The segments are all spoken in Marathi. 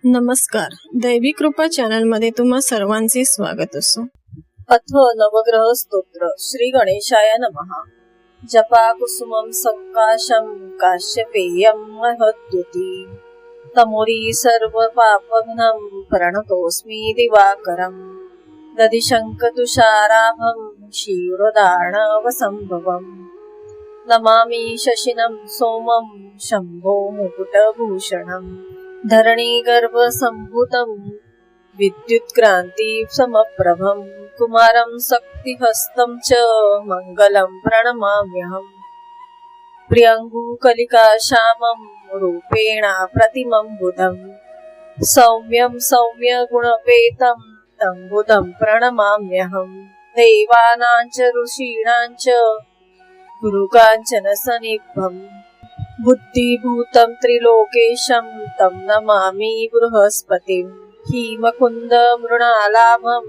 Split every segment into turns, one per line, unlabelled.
नमस्कार, दैवी कृपा चॅनल मध्ये तुम्हा सर्वांचे स्वागत असो।
अथ नवग्रह स्तोत्र। श्री गणेशाय नमः। जपा कुसुमं संकाशं काश्यपेयं महद्युति तमोरी सर्व पापघ्नं प्रणतोऽस्मि दिवाकरं दधिशङ्खतुषाराभं क्षीरोदार्णवसम्भवम् नमामि शशिनं सोमं शम्भो मुकुटभूषणम् धरणी गर्भ संभूतं विद्युत्क्रांति समप्रभं कुमारं शक्तिहस्तं च मंगलं प्रणमाम्यहम् प्रियंगुकलिका श्यामं रूपेण प्रतिमं बुधं सौम्यं सौम्यगुणपेतं तं बुधं प्रणमाम्यहम् देवानां च ऋषीणां च गुरुकाञ्चन सनिभम् बुद्धिभूतं त्रिलोकेशं तं नमामि बृहस्पतिं हीमकुन्द मृणालाभं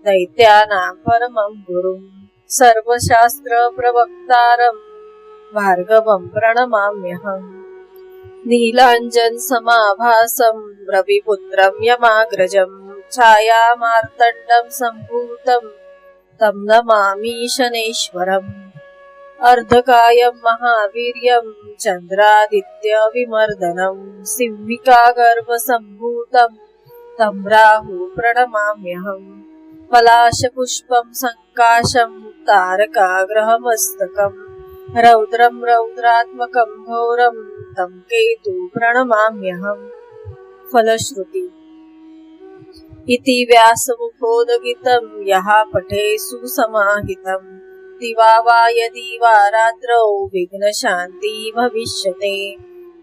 दैत्यानां परमं गुरुं सर्वशास्त्र प्रवक्तारं भार्गवं प्रणमाम्यहम् नीलाञ्जन समाभासं रविपुत्रं यमाग्रजं छायामार्तण्डं सम्भूतं तं नमामि शनेश्वरम् अर्धकायं महावीर्यं चन्द्रादित्य विमर्दनं सिंहिका गर्भसम्भूतं तं राहु प्रणमाम्यहम् पलाशपुष्पं संकाशं तारकाग्रहमस्तकं रौद्रं रौद्रात्मकं घोरं तं केतु प्रणमाम्यहम् फलश्रुति इति व्यासमुखोदगितं यः पठे सुसमाहितम् दिवा वा यदि वा रात्रौ विघ्नशान्ति भविष्यते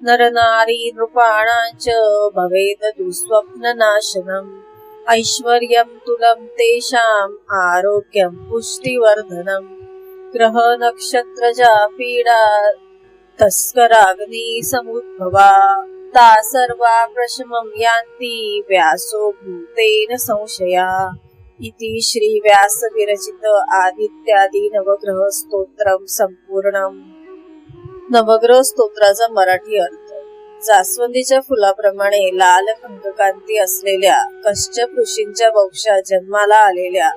नरनारी नृपाणां च भवेत् दुःस्वप्ननाशनम् ऐश्वर्यं तुलं तेषाम् आरोग्यं पुष्टिवर्धनम् ग्रह नक्षत्रजा पीडा तस्कराग्नि समुद्भवा ता सर्वा प्रशमं यान्ति व्यासो भूतेन संशया इति श्री व्यास विरचित आदित्यादि नवग्रह स्तोत्रम संपूर्णम। नवग्रह स्तोत्राचा मराठी अर्थ। जास्वंदीच्या फुलाप्रमाणे लाल अंगकांती असलेल्या कश्यप ऋषींच्या वंशात जन्माला आलेल्या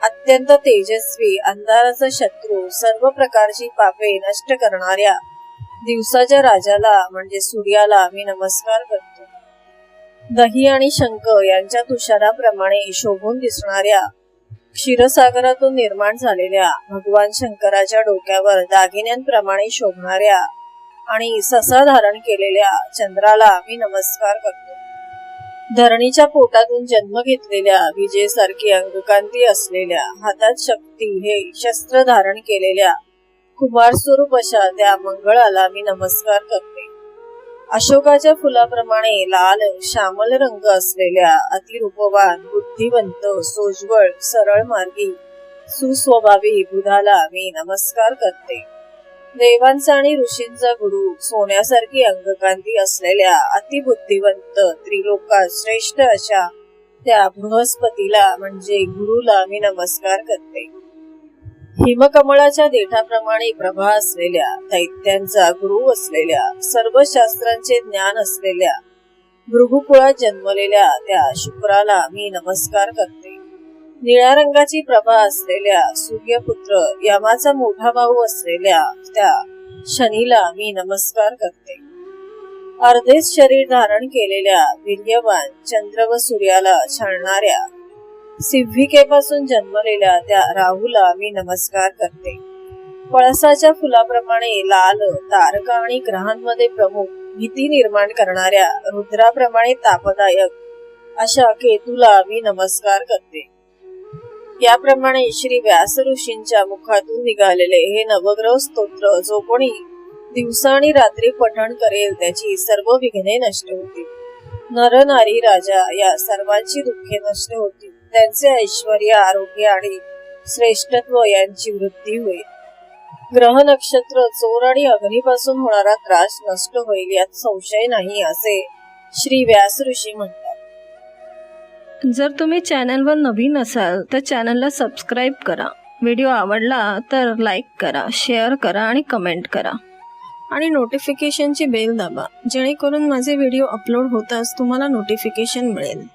अत्यंत तेजस्वी अंधाराचा शत्रू सर्व प्रकारची पापे नष्ट करणाऱ्या दिवसाच्या राजाला म्हणजे सूर्याला मी नमस्कार करतो। दही आणि शंख यांच्या तुषाराप्रमाणे शोभून दिसणाऱ्या क्षीरसागरातून निर्माण झालेल्या भगवान शंकराच्या डोक्यावर दागिन्यांप्रमाणे शोभणाऱ्या आणि ससा धारण केलेल्या चंद्राला मी नमस्कार करतो। धरणीच्या पोटातून जन्म घेतलेल्या विजेसारखी अंगकांती असलेल्या हातात शक्ती हे शस्त्र धारण केलेल्या कुमार स्वरूप अशा त्या मंगळाला मी नमस्कार करते। अशोकाच्या फुलाप्रमाणे लाल श्यामल रंग असलेल्या अतिरूपवान बुद्धिवंत सोज्वळ सरळ मार्गी सुस्वभावी बुधाला मी नमस्कार करते। देवांचा आणि ऋषींचा गुरु सोन्यासारखी अंगकांती असलेल्या अतिबुद्धिवंत त्रिलोकात श्रेष्ठ अशा त्या बृहस्पतीला म्हणजे गुरुला मी नमस्कार करते। हिमकमळाच्या देठाप्रमाणे प्रभा असलेल्या दैत्यांचा गुरु असलेल्या सर्व शास्त्रांचे ज्ञान असलेल्या भृगुकुळात जन्मलेल्या त्या शुक्राला मी नमस्कार करते। निळ्या रंगाची प्रभा असलेल्या सूर्यपुत्र यमाचा मोठा भाऊ असलेल्या त्या शनीला मी नमस्कार करते। अर्धेच शरीर धारण केलेल्या वीर्यवान चंद्र व सूर्याला छाळणाऱ्या सिंहिकेपासून जन्मलेल्या त्या राहूला मी नमस्कार करते। पळसाच्या फुलाप्रमाणे लाल तारका आणि ग्रहांमध्ये प्रमुख भीती निर्माण करणाऱ्या रुद्राप्रमाणे तापदायक अशा केतूला मी नमस्कार करते। याप्रमाणे श्री व्यास ऋषींच्या मुखातून निघालेले हे नवग्रह स्तोत्र जो कोणी दिवसा आणि रात्री पठण करेल त्याची सर्व विघ्ने नष्ट होतील। नर नारी राजा या सर्वांची दुःखे नष्ट होतील। त्यांचे ऐश्वर्य आरोग्य आणि श्रेष्ठत्व यांची वृद्धी होईल। ग्रह नक्षत्र चोर आणि अग्नीपासून होणारा त्रास नष्ट होईल यात संशय नाही असे श्री व्यास ऋषी म्हणतात।
जर तुम्ही चॅनलवर नवीन असाल तर चॅनलला सबस्क्राईब करा। व्हिडिओ आवडला तर लाईक करा, शेअर करा आणि कमेंट करा। आणि नोटिफिकेशनची बेल दाबा, जेणेकरून माझे व्हिडिओ अपलोड होताच तुम्हाला नोटिफिकेशन मिळेल.